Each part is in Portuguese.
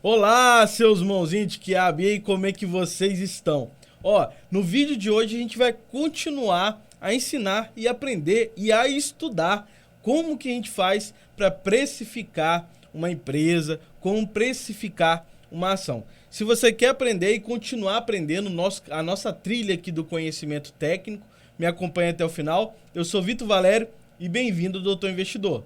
Olá, seus mãozinhos de quiabo, e aí, como é que vocês estão? Ó, no vídeo de hoje a gente vai continuar a ensinar e aprender e a estudar como que a gente faz para precificar uma empresa, como precificar uma ação. Se você quer aprender e continuar aprendendo a nossa trilha aqui do conhecimento técnico, me acompanha até o final. Eu sou Vitor Valério e bem-vindo, Doutor Investidor.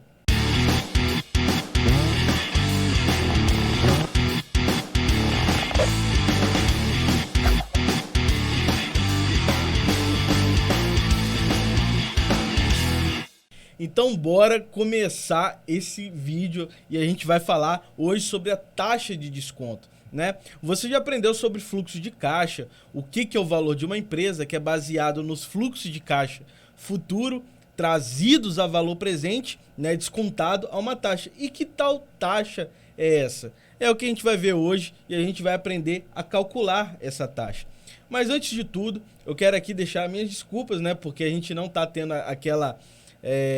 Então bora começar esse vídeo e a gente vai falar hoje sobre a taxa de desconto, né? Você já aprendeu sobre fluxo de caixa, o que é o valor de uma empresa, que é baseado nos fluxos de caixa futuro trazidos a valor presente, né, descontado a uma taxa. E que tal taxa é essa? É o que a gente vai ver hoje e a gente vai aprender a calcular essa taxa. Mas antes de tudo, eu quero aqui deixar minhas desculpas, né, porque a gente não está tendo aquela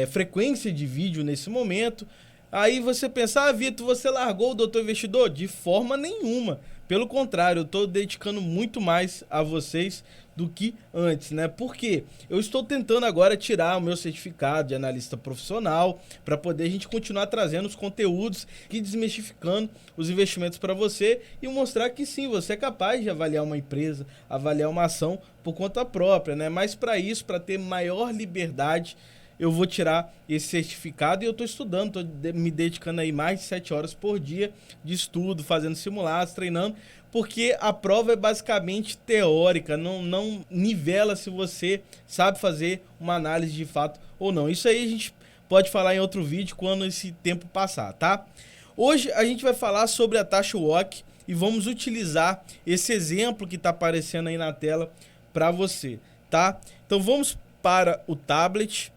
frequência de vídeo nesse momento. Aí você pensa, Vitor, você largou o Doutor Investidor? De forma nenhuma. Pelo contrário, eu estou dedicando muito mais a vocês do que antes, né? Porque eu estou tentando agora tirar o meu certificado de analista profissional para poder a gente continuar trazendo os conteúdos e desmistificando os investimentos para você e mostrar que sim, você é capaz de avaliar uma empresa, avaliar uma ação por conta própria, né? Mas para isso, para ter maior liberdade, eu vou tirar esse certificado e eu estou estudando, estou me dedicando aí mais de 7 horas por dia de estudo, fazendo simulados, treinando, porque a prova é basicamente teórica, não nivela se você sabe fazer uma análise de fato ou não. Isso aí a gente pode falar em outro vídeo quando esse tempo passar, tá? Hoje a gente vai falar sobre a taxa WACC e vamos utilizar esse exemplo que está aparecendo aí na tela para você, tá? Então vamos para o tablet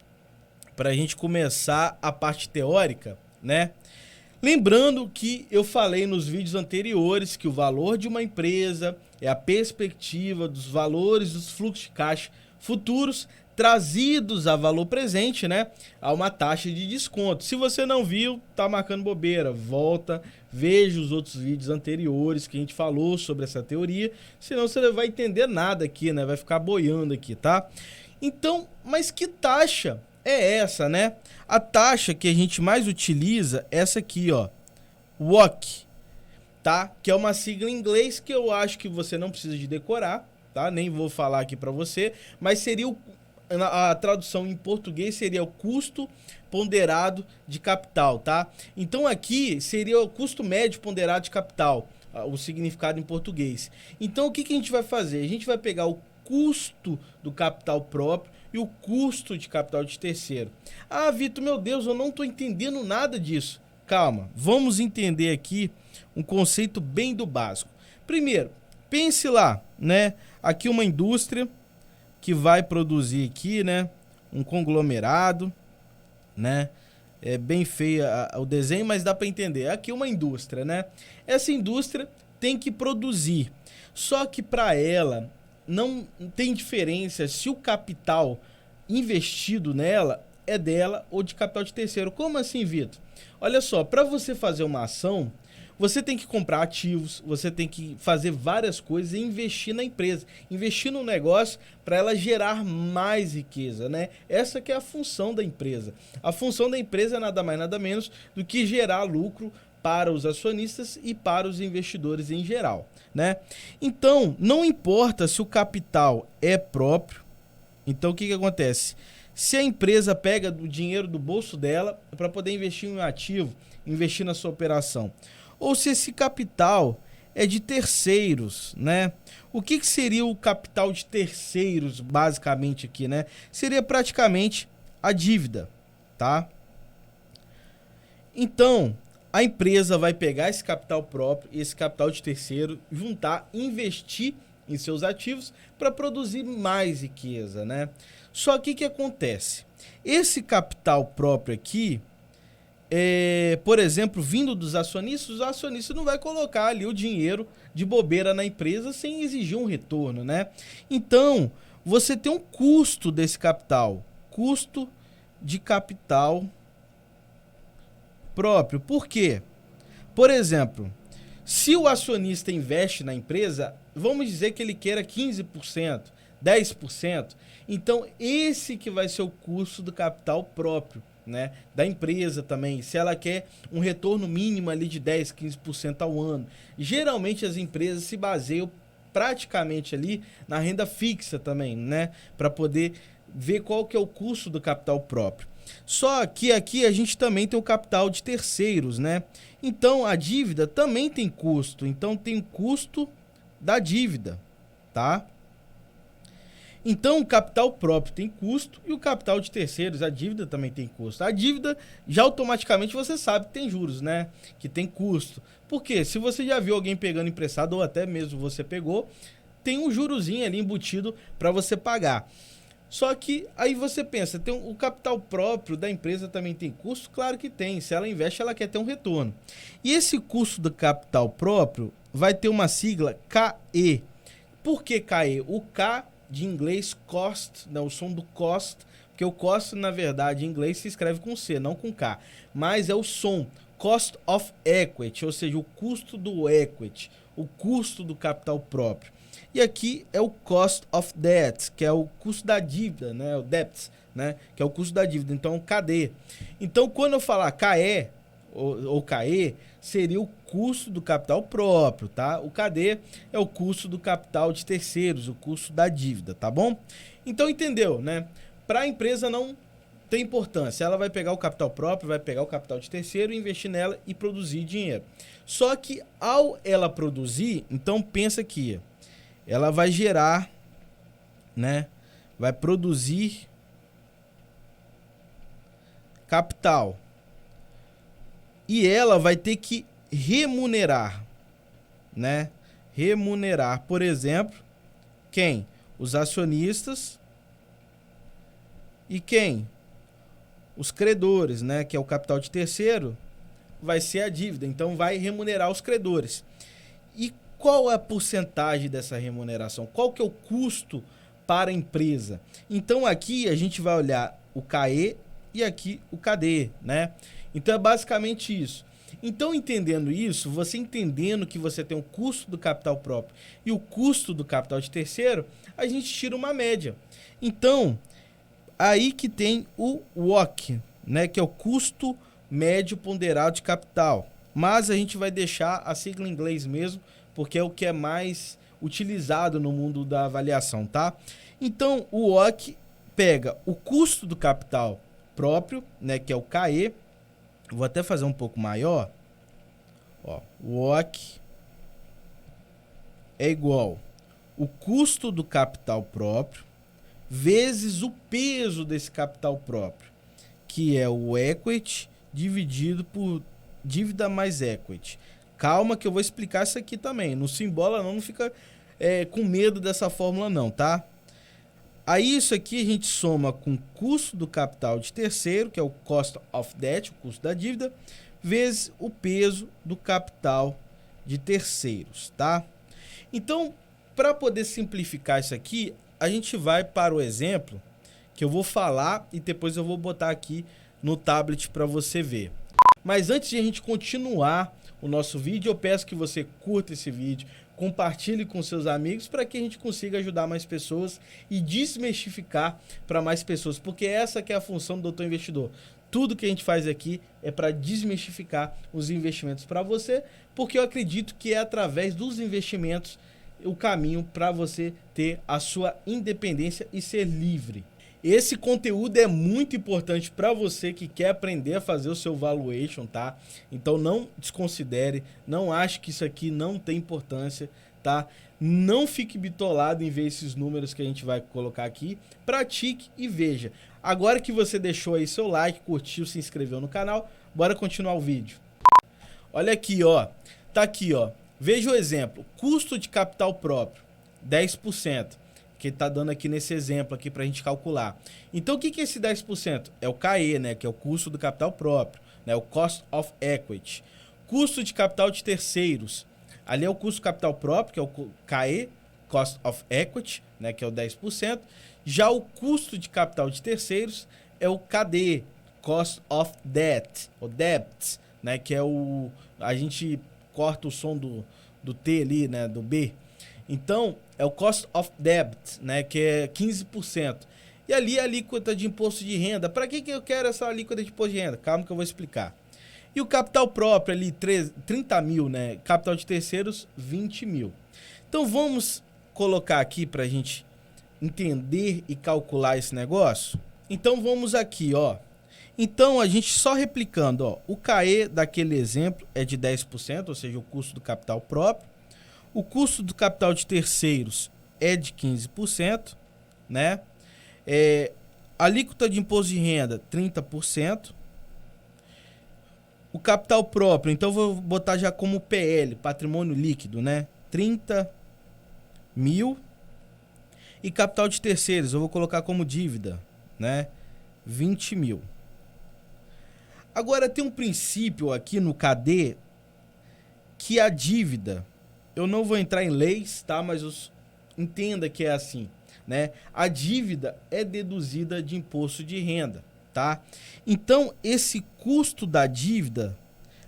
para a gente começar a parte teórica, né? Lembrando que eu falei nos vídeos anteriores que o valor de uma empresa é a perspectiva dos valores dos fluxos de caixa futuros trazidos a valor presente, né, a uma taxa de desconto. Se você não viu, tá marcando bobeira, volta, veja os outros vídeos anteriores que a gente falou sobre essa teoria, senão você não vai entender nada aqui, né, vai ficar boiando aqui, tá? Então, mas que taxa é essa, né? A taxa que a gente mais utiliza é essa aqui, ó, WACC, tá? Que é uma sigla em inglês que eu acho que você não precisa de decorar, tá? Nem vou falar aqui para você, mas seria a tradução em português seria o custo ponderado de capital, tá? Então aqui seria o custo médio ponderado de capital, o significado em português. Então o que a gente vai fazer? A gente vai pegar o custo do capital próprio e o custo de capital de terceiro. Ah, Vitor, meu Deus, eu não estou entendendo nada disso. Calma, vamos entender aqui um conceito bem do básico. Primeiro, pense lá, né? Aqui uma indústria que vai produzir aqui, né? Um conglomerado, né? É bem feio o desenho, mas dá para entender. Aqui uma indústria, né? Essa indústria tem que produzir. Só que para ela não tem diferença se o capital investido nela é dela ou de capital de terceiro. Como assim, Vitor? Olha só, para você fazer uma ação, você tem que comprar ativos, você tem que fazer várias coisas e investir na empresa, investir no negócio para ela gerar mais riqueza, né? Essa que é a função da empresa. A função da empresa é nada mais nada menos do que gerar lucro para os acionistas e para os investidores em geral, né? Então, não importa se o capital é próprio. Então, o que acontece? Se a empresa pega o dinheiro do bolso dela para poder investir em um ativo, investir na sua operação, ou se esse capital é de terceiros, né? O que seria o capital de terceiros, basicamente aqui, né? Seria praticamente a dívida, tá? Então, a empresa vai pegar esse capital próprio e esse capital de terceiro, juntar, investir em seus ativos para produzir mais riqueza, né? Só que o que acontece? Esse capital próprio aqui, por exemplo, vindo dos acionistas, o acionista não vai colocar ali o dinheiro de bobeira na empresa sem exigir um retorno, né? Então, você tem um custo desse capital, custo de capital próprio. Por quê? Por exemplo, Se o acionista investe na empresa, vamos dizer que ele queira 15%, 10%, então esse que vai ser o custo do capital próprio, né, da empresa também, se ela quer um retorno mínimo ali de 10, 15% ao ano. Geralmente as empresas se baseiam praticamente ali na renda fixa também, né, para poder ver qual que é o custo do capital próprio. Só que aqui a gente também tem o capital de terceiros, né? Então a dívida também tem custo, então tem o custo da dívida, tá? Então o capital próprio tem custo e o capital de terceiros, a dívida também tem custo. A dívida já automaticamente você sabe que tem juros, né? Que tem custo. Por quê? Se você já viu alguém pegando emprestado ou até mesmo você pegou, tem um jurozinho ali embutido para você pagar. Só que aí você pensa, tem o capital próprio da empresa também tem custo? Claro que tem. Se ela investe, ela quer ter um retorno. E esse custo do capital próprio vai ter uma sigla KE. Por que KE? O K de inglês cost, né, o som do cost, porque o cost na verdade em inglês se escreve com C, não com K, mas é o som, cost of equity, ou seja, o custo do equity, o custo do capital próprio. E aqui é o cost of debt, que é o custo da dívida, né, o debt, né, que é o custo da dívida, então KD. Então quando eu falar KE ou KE, seria o custo do capital próprio, tá? O KD é o custo do capital de terceiros, o custo da dívida, tá bom? Então entendeu, né? Para a empresa não tem importância, ela vai pegar o capital próprio, vai pegar o capital de terceiro, investir nela e produzir dinheiro. Só que ao ela produzir, então pensa aqui, ela vai gerar, né? Vai produzir capital. E ela vai ter que remunerar, né? Remunerar, por exemplo, quem? Os acionistas e quem? Os credores, né? Que é o capital de terceiro, vai ser a dívida. Então vai remunerar os credores. E qual é a porcentagem dessa remuneração? Qual que é o custo para a empresa? Então aqui a gente vai olhar o KE e aqui o KD, né? Então é basicamente isso. Então entendendo isso, você entendendo que você tem o custo do capital próprio e o custo do capital de terceiro, a gente tira uma média. Então, aí que tem o WACC, né, que é o custo médio ponderado de capital. Mas a gente vai deixar a sigla em inglês mesmo, porque é o que é mais utilizado no mundo da avaliação, tá? Então, o WACC pega o custo do capital próprio, né, que é o KE. Vou até fazer um pouco maior. Ó, o WACC é igual o custo do capital próprio vezes o peso desse capital próprio, que é o equity dividido por dívida mais equity. Calma que eu vou explicar isso aqui também. Não se embola não fica com medo dessa fórmula não, tá? Aí isso aqui a gente soma com o custo do capital de terceiro, que é o cost of debt, o custo da dívida, vezes o peso do capital de terceiros, tá? Então, para poder simplificar isso aqui, a gente vai para o exemplo que eu vou falar e depois eu vou botar aqui no tablet para você ver. Mas antes de a gente continuar o nosso vídeo, eu peço que você curta esse vídeo, compartilhe com seus amigos para que a gente consiga ajudar mais pessoas e desmistificar para mais pessoas, porque essa que é a função do Doutor Investidor. Tudo que a gente faz aqui é para desmistificar os investimentos para você, porque eu acredito que é através dos investimentos o caminho para você ter a sua independência e ser livre. Esse conteúdo é muito importante para você que quer aprender a fazer o seu valuation, tá? Então não desconsidere, não ache que isso aqui não tem importância, tá? Não fique bitolado em ver esses números que a gente vai colocar aqui. Pratique e veja. Agora que você deixou aí seu like, curtiu, se inscreveu no canal, bora continuar o vídeo. Olha aqui, ó. Tá aqui, ó. Veja o exemplo. Custo de capital próprio, 10%. Que tá dando aqui nesse exemplo aqui pra gente calcular. Então o que que é esse 10%? É o KE, né, que é o custo do capital próprio, né, o cost of equity. Custo de capital de terceiros. Ali é o custo do capital próprio, que é o KE, cost of equity, né, que é o 10%. Já o custo de capital de terceiros é o KD, cost of debt, ou debt, né, que é o a gente corta o som do T ali, né, do B. Então, é o cost of debt, né, que é 15%. E ali a alíquota de imposto de renda. Para que eu quero essa alíquota de imposto de renda? Calma que eu vou explicar. E o capital próprio ali, 30 mil, né? Capital de terceiros, 20 mil. Então, vamos colocar aqui para a gente entender e calcular esse negócio. Então, vamos aqui, ó. Então, a gente só replicando, ó. O CAE daquele exemplo é de 10%, ou seja, o custo do capital próprio. O custo do capital de terceiros é de 15%, né? Alíquota de imposto de renda, 30%. O capital próprio, então vou botar já como PL, patrimônio líquido, né? 30 mil. E capital de terceiros, eu vou colocar como dívida, né? 20 mil. Agora, tem um princípio aqui no CAD que a dívida, eu não vou entrar em leis, tá? Mas entenda que é assim, né? A dívida é deduzida de imposto de renda, tá? Então, esse custo da dívida,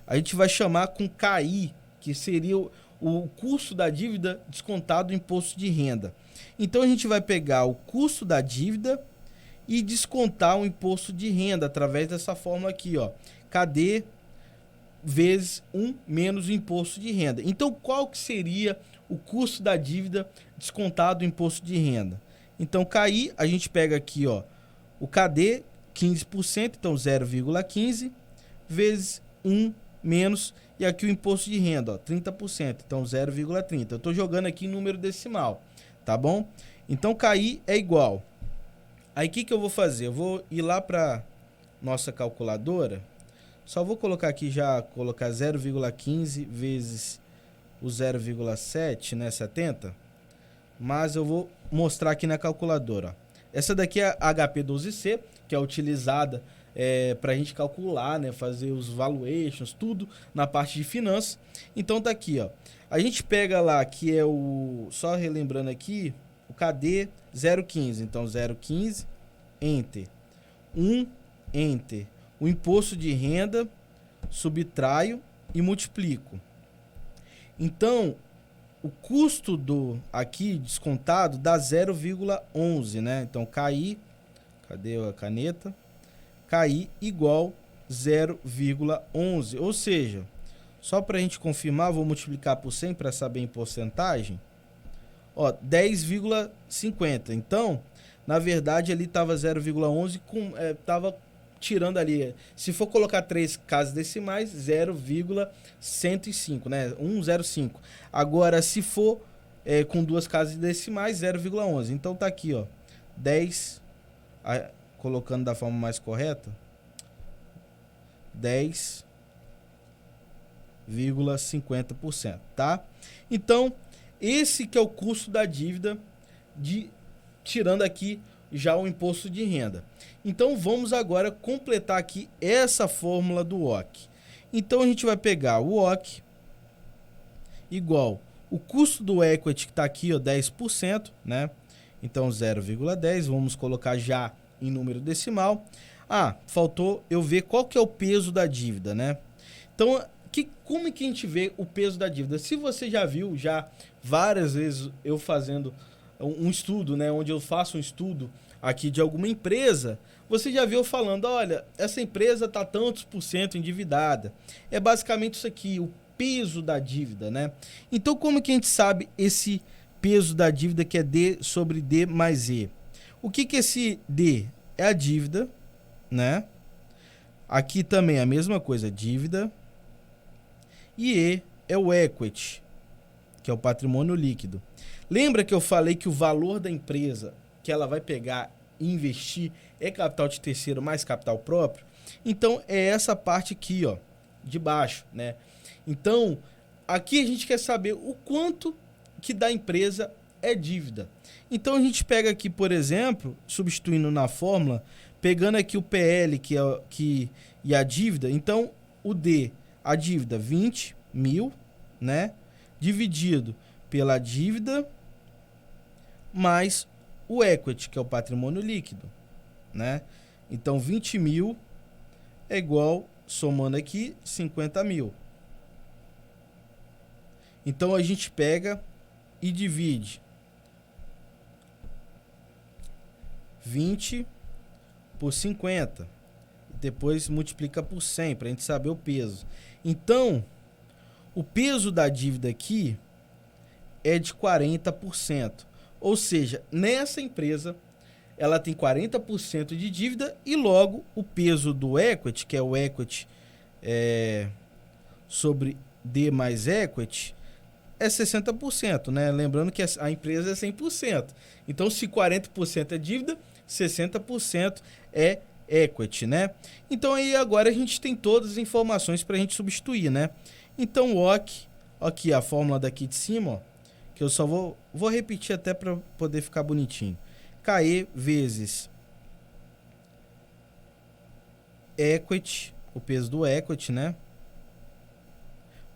a gente vai chamar com CAI, que seria o custo da dívida descontado do imposto de renda. Então, a gente vai pegar o custo da dívida e descontar o imposto de renda através dessa fórmula aqui, ó. KD vezes 1 menos o imposto de renda. Então, qual que seria o custo da dívida descontado do imposto de renda? Então, CAI, a gente pega aqui, ó, o KD, 15%, então 0,15, vezes 1 menos, e aqui o imposto de renda, ó, 30%, então 0,30. Eu estou jogando aqui em número decimal, tá bom? Então, CAI é igual. Aí, o que eu vou fazer? Eu vou ir lá para nossa calculadora, só vou colocar aqui já, colocar 0,15 vezes o 0,7, né, 70, mas eu vou mostrar aqui na calculadora, ó. Essa daqui é a HP12C, que é utilizada para a gente calcular, né, fazer os valuations, tudo na parte de finanças. Então tá aqui, ó. A gente pega lá que é só relembrando aqui, o KD 0,15. Então 0,15, enter. 1, enter. O imposto de renda, subtraio e multiplico. Então, o custo aqui descontado dá 0,11, né? Então, CAI, cadê a caneta? CAI igual 0,11. Ou seja, só para a gente confirmar, vou multiplicar por 100 para saber em porcentagem. Ó, 10,50. Então, na verdade, ali estava 0,11, estava tirando ali. Se for colocar 3 casas decimais, 0,105, né? 105. Agora, se for com 2 casas decimais, 0,11. Então tá aqui, ó. 10, colocando da forma mais correta, 10,50%, tá? Então, esse que é o custo da dívida, tirando aqui já o imposto de renda. Então, vamos agora completar aqui essa fórmula do WOC. Então, a gente vai pegar o WOC igual o custo do equity, que está aqui, ó, 10%, né? Então, 0,10, vamos colocar já em número decimal. Faltou eu ver qual que é o peso da dívida, né? Então, como é que a gente vê o peso da dívida? Se você já viu várias vezes eu fazendo um estudo, né, onde eu faço um estudo aqui de alguma empresa, você já viu falando, olha, essa empresa está tantos por cento endividada. É basicamente isso aqui, o peso da dívida, né? Então, como que a gente sabe esse peso da dívida, que é D sobre D mais E? O que é esse D? É a dívida, né? Aqui também é a mesma coisa, dívida. E E é o equity, que é o patrimônio líquido. Lembra que eu falei que o valor da empresa que ela vai pegar e investir é capital de terceiro mais capital próprio? Então, é essa parte aqui, ó, de baixo, né? Então, aqui a gente quer saber o quanto que da empresa é dívida. Então, a gente pega aqui, por exemplo, substituindo na fórmula, pegando aqui o PL, e a dívida. Então, o D, a dívida, 20 mil, né? Dividido pela dívida mais o equity, que é o patrimônio líquido, né? Então, 20 mil é igual, somando aqui, 50 mil. Então a gente pega e divide 20 por 50. Depois multiplica por 100 para a gente saber o peso. Então, o peso da dívida aqui é de 40%. Ou seja, nessa empresa, ela tem 40% de dívida e logo o peso do equity, que é o equity sobre D mais equity, é 60%, né? Lembrando que a empresa é 100%. Então, se 40% é dívida, 60% é equity, né? Então, aí agora a gente tem todas as informações para a gente substituir, né? Então, o OC, aqui a fórmula daqui de cima, ó, que eu só vou repetir até para poder ficar bonitinho. KE vezes equity, o peso do equity, né?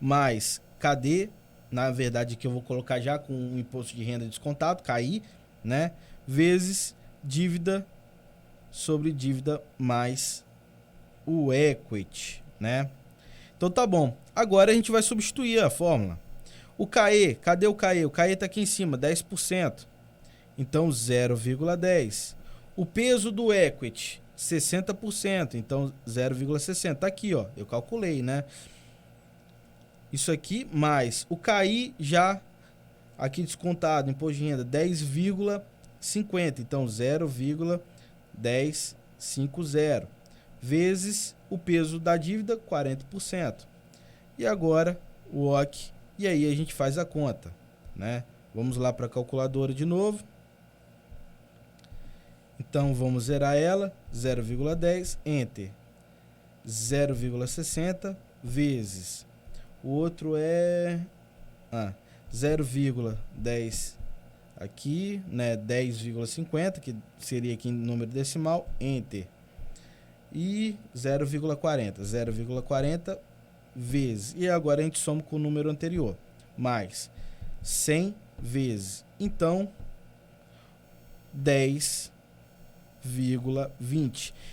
Mais KD, na verdade que eu vou colocar já com o imposto de renda descontado, KI, né? Vezes dívida sobre dívida mais o equity, né? Então tá bom. Agora a gente vai substituir a fórmula. O KE, cadê o KE? O KE tá aqui em cima, 10%. Então 0,10. O peso do equity, 60%. Então 0,60. Tá aqui, ó. Eu calculei, né? Isso aqui mais o KI já aqui descontado, imposto de renda, 10,50. Então 0,1050 vezes o peso da dívida, 40%. E agora o OC. E aí a gente faz a conta, né? Vamos lá para a calculadora de novo. Então vamos zerar ela, 0,10, enter, 0,60 vezes, o outro é 0,10 aqui, né, 10,50, que seria aqui em número decimal, enter, e 0,40 vezes, e agora a gente soma com o número anterior, mais 100 vezes, então 10,20.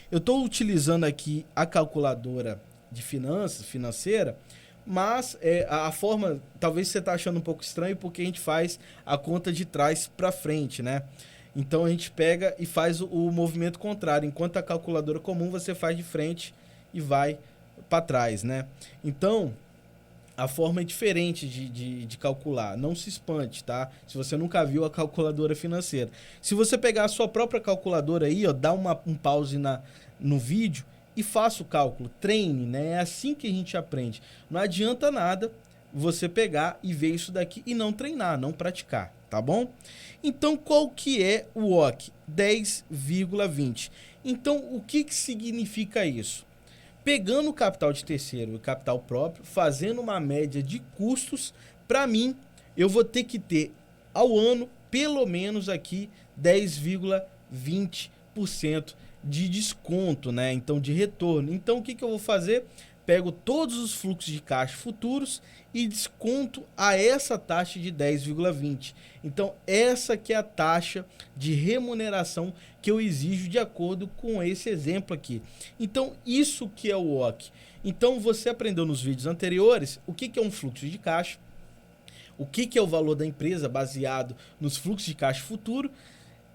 Eu estou utilizando aqui a calculadora de financeira, mas a forma, talvez você está achando um pouco estranho, porque a gente faz a conta de trás para frente, né? Então a gente pega e faz o movimento contrário, enquanto a calculadora comum você faz de frente e vai para trás, né? Então a forma é diferente de calcular, não se espante, tá? Se você nunca viu a calculadora financeira. Se você pegar a sua própria calculadora aí, ó, dá um pause no vídeo e faça o cálculo, treine, né? É assim que a gente aprende. Não adianta nada você pegar e ver isso daqui e não treinar, não praticar, tá bom? Então, qual que é o OC? 10,20. Então, o que significa isso? Pegando o capital de terceiro e o capital próprio, fazendo uma média de custos, para mim, eu vou ter que ter ao ano, pelo menos aqui, 10,20% de desconto, né? Então, de retorno. Então, o que eu vou fazer? Pego todos os fluxos de caixa futuros e desconto a essa taxa de 10,20. Então, essa que é a taxa de remuneração que eu exijo de acordo com esse exemplo aqui. Então, isso que é o OC. Então, você aprendeu nos vídeos anteriores o que é um fluxo de caixa, o que é o valor da empresa baseado nos fluxos de caixa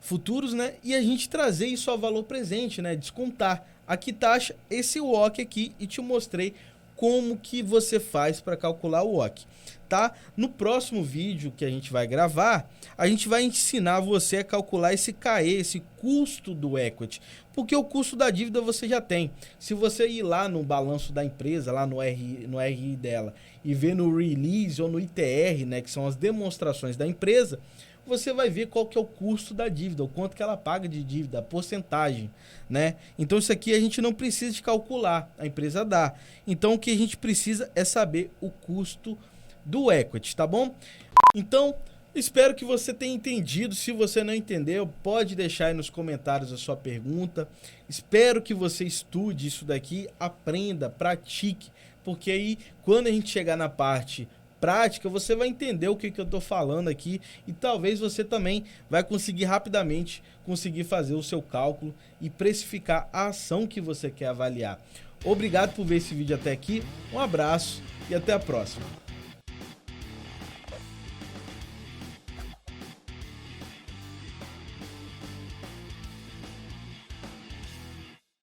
futuros, né? E a gente trazer isso ao valor presente, né? Descontar. Aqui taxa, esse OC aqui, e te mostrei como que você faz para calcular o OC, tá? No próximo vídeo que a gente vai gravar, a gente vai ensinar você a calcular esse KE, esse custo do equity, porque o custo da dívida você já tem. Se você ir lá no balanço da empresa, lá no RI dela, e ver no release ou no ITR, né, que são as demonstrações da empresa, você vai ver qual que é o custo da dívida, o quanto que ela paga de dívida, a porcentagem, né? Então isso aqui a gente não precisa de calcular, a empresa dá. Então o que a gente precisa é saber o custo do equity, tá bom? Então, espero que você tenha entendido. Se você não entendeu, pode deixar aí nos comentários a sua pergunta. Espero que você estude isso daqui, aprenda, pratique, porque aí quando a gente chegar na parte prática, você vai entender o que eu estou falando aqui e talvez você também vai conseguir rapidamente fazer o seu cálculo e precificar a ação que você quer avaliar. Obrigado por ver esse vídeo até aqui, um abraço e até a próxima.